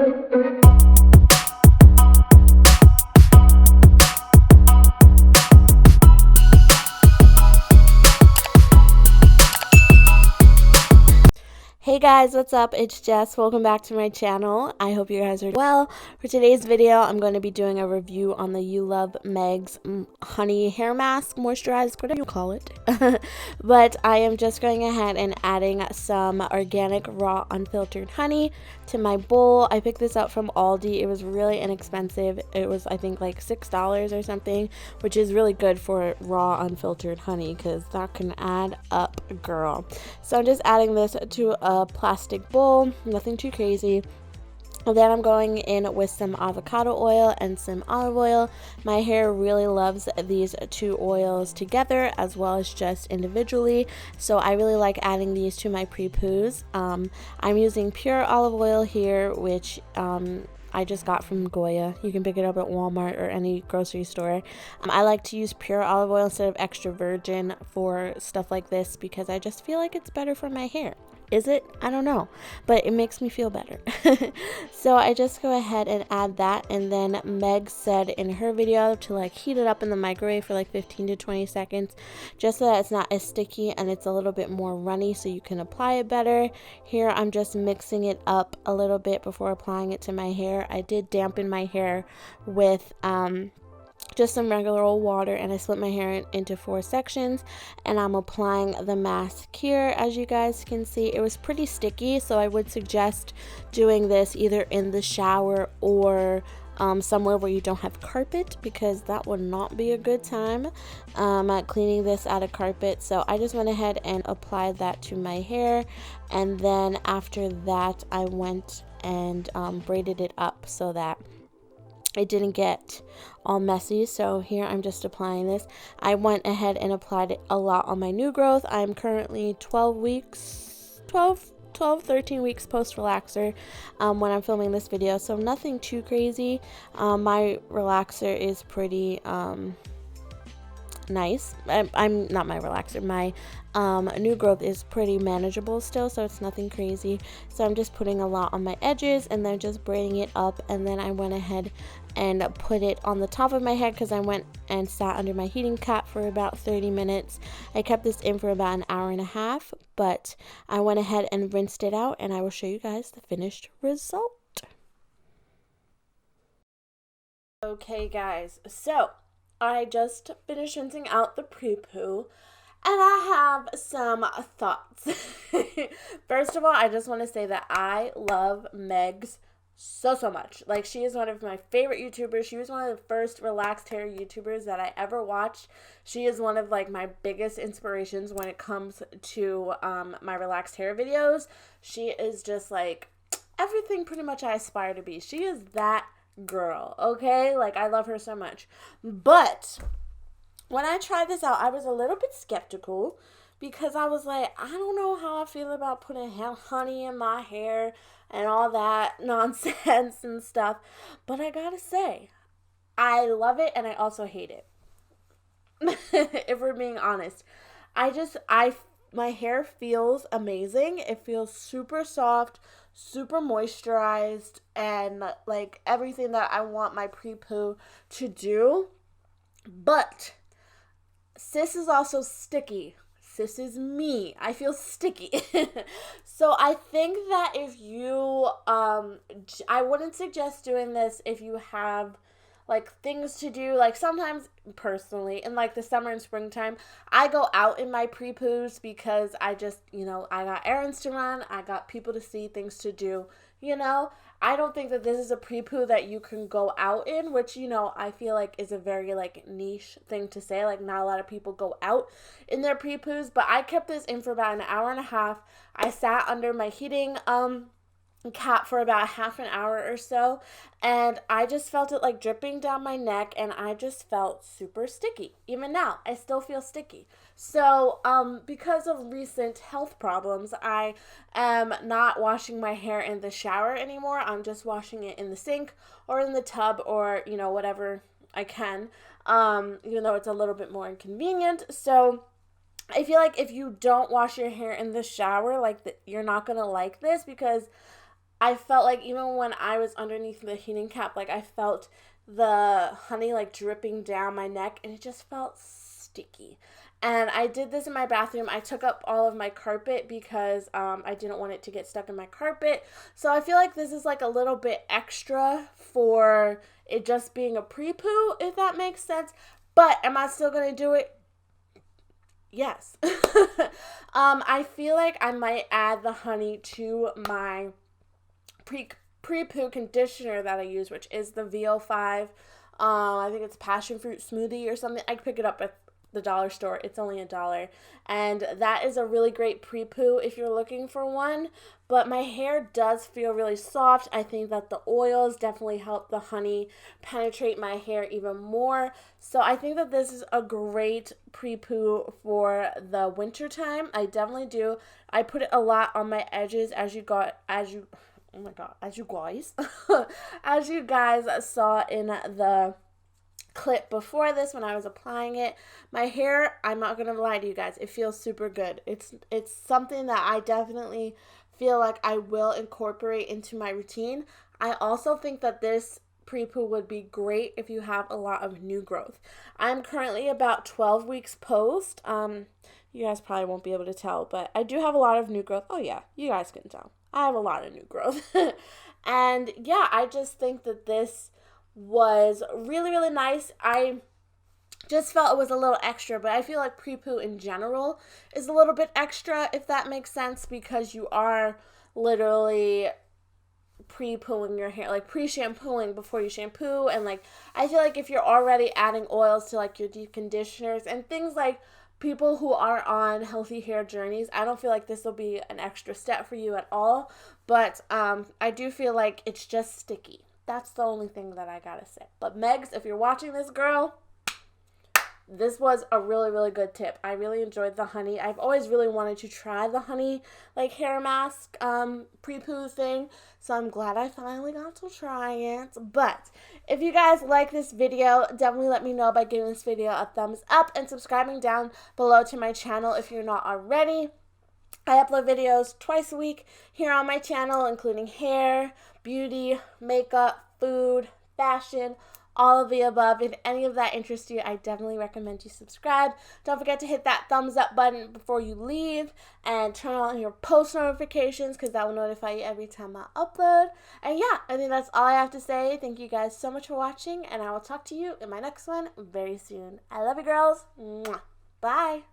Hey guys, what's up? It's Jess. Welcome back to my channel. I hope you guys are well. For today's video, I'm going to be doing a review on the ULOVEMEGZ honey hair mask, moisturized, whatever you call it. But I am just going ahead and adding some organic, raw, unfiltered honey to my bowl. I picked this up from Aldi. It was really inexpensive. It was, I think, like $6 or something, which is really good for raw, unfiltered honey because that can add up, girl. So I'm just adding this to a plastic bowl, nothing too crazy. And then I'm going in with some avocado oil and some olive oil. My hair really loves these two oils together as well as just individually, so I really like adding these to my pre-poos. I'm using pure olive oil here, which I just got from Goya. You can pick it up at Walmart or any grocery store. I like to use pure olive oil instead of extra virgin for stuff like this because I just feel like it's better for my hair. Is it? I don't know, but it makes me feel better. So I just go ahead and add that, and then Meg said in her video to like heat it up in the microwave for like 15 to 20 seconds just so that it's not as sticky and it's a little bit more runny so you can apply it better. Here I'm just mixing it up a little bit before applying it to my hair. I did dampen my hair with just some regular old water, and I split my hair into 4 sections, and I'm applying the mask here. As you guys can see, it was pretty sticky, so I would suggest doing this either in the shower or somewhere where you don't have carpet, because that would not be a good time cleaning this out of carpet. So I just went ahead and applied that to my hair, and then after that I went and braided it up so that it didn't get all messy. So here I'm just applying this. I went ahead and applied it a lot on my new growth. I'm currently 13 weeks post relaxer when I'm filming this video, so nothing too crazy. My relaxer is pretty nice. I'm not my relaxer, my new growth is pretty manageable still, so it's nothing crazy. So I'm just putting a lot on my edges and then just braiding it up, and then I went ahead and put it on the top of my head because I went and sat under my heating cap for about 30 minutes. I kept this in for about an hour and a half, but I went ahead and rinsed it out, and I will show you guys the finished result. Okay guys, so I just finished rinsing out the pre-poo, and I have some thoughts. First of all, I just want to say that I love Megs so much. Like, she is one of my favorite YouTubers. She was one of the first relaxed hair YouTubers that I ever watched. She is one of like my biggest inspirations when it comes to my relaxed hair videos. She is just like everything pretty much I aspire to be. She is that girl, okay? Like, I love her so much. But when I tried this out, I was a little bit skeptical because I was like, I don't know how I feel about putting honey in my hair and all that nonsense and stuff. But I gotta say, I love it and I also hate it. If we're being honest. My hair feels amazing. It feels super soft, super moisturized, and like everything that I want my pre-poo to do. But sis is also sticky. Sis is me. I feel sticky. So I think that if you, I wouldn't suggest doing this if you have like things to do. Like, sometimes personally in like the summer and springtime, I go out in my pre-poos because I just, I got errands to run, I got people to see, things to do, I don't think that this is a pre-poo that you can go out in, which, I feel like is a very like niche thing to say. Like, not a lot of people go out in their pre-poos, but I kept this in for about an hour and a half. I sat under my heating cap for about half an hour or so, and I just felt it like dripping down my neck, and I just felt super sticky. Even now, I still feel sticky. So, because of recent health problems, I am not washing my hair in the shower anymore. I'm just washing it in the sink or in the tub or, whatever I can, even though it's a little bit more inconvenient. So I feel like if you don't wash your hair in the shower, like, you're not gonna like this, because I felt like even when I was underneath the heating cap, like I felt the honey like dripping down my neck, and it just felt sticky. And I did this in my bathroom. I took up all of my carpet because I didn't want it to get stuck in my carpet. So I feel like this is like a little bit extra for it just being a pre-poo, if that makes sense. But am I still going to do it? Yes. I feel like I might add the honey to my pre-poo conditioner that I use, which is the VO5. I think it's passion fruit smoothie or something. I pick it up at the dollar store. It's only $1. And that is a really great pre-poo if you're looking for one. But my hair does feel really soft. I think that the oils definitely help the honey penetrate my hair even more. So I think that this is a great pre-poo for the winter time. I definitely do. I put it a lot on my edges as you guys as you guys saw in the clip before this when I was applying it. My hair, I'm not gonna lie to you guys, it feels super good. It's something that I definitely feel like I will incorporate into my routine. I also think that this pre-poo would be great if you have a lot of new growth. I'm currently about 12 weeks post. You guys probably won't be able to tell, but I do have a lot of new growth. Oh yeah, you guys can tell. I have a lot of new growth. And yeah, I just think that this was really, really nice. I just felt it was a little extra, but I feel like pre-poo in general is a little bit extra, if that makes sense, because you are literally pre-pooing your hair, like pre-shampooing before you shampoo. And like, I feel like if you're already adding oils to like your deep conditioners and things, like people who are on healthy hair journeys, I don't feel like this will be an extra step for you at all. But I do feel like it's just sticky. That's the only thing that I gotta say. But Megs, if you're watching this, girl, this was a really, really good tip. I really enjoyed the honey. I've always really wanted to try the honey, like, hair mask pre-poo thing. So I'm glad I finally got to try it. But if you guys like this video, definitely let me know by giving this video a thumbs up and subscribing down below to my channel if you're not already. I upload videos twice a week here on my channel, including hair, beauty, makeup, food, fashion, all of the above. If any of that interests you, I definitely recommend you subscribe. Don't forget to hit that thumbs up button before you leave and turn on your post notifications, because that will notify you every time I upload. And yeah, I think that's all I have to say. Thank you guys so much for watching, and I will talk to you in my next one very soon. I love you, girls. Mwah. Bye.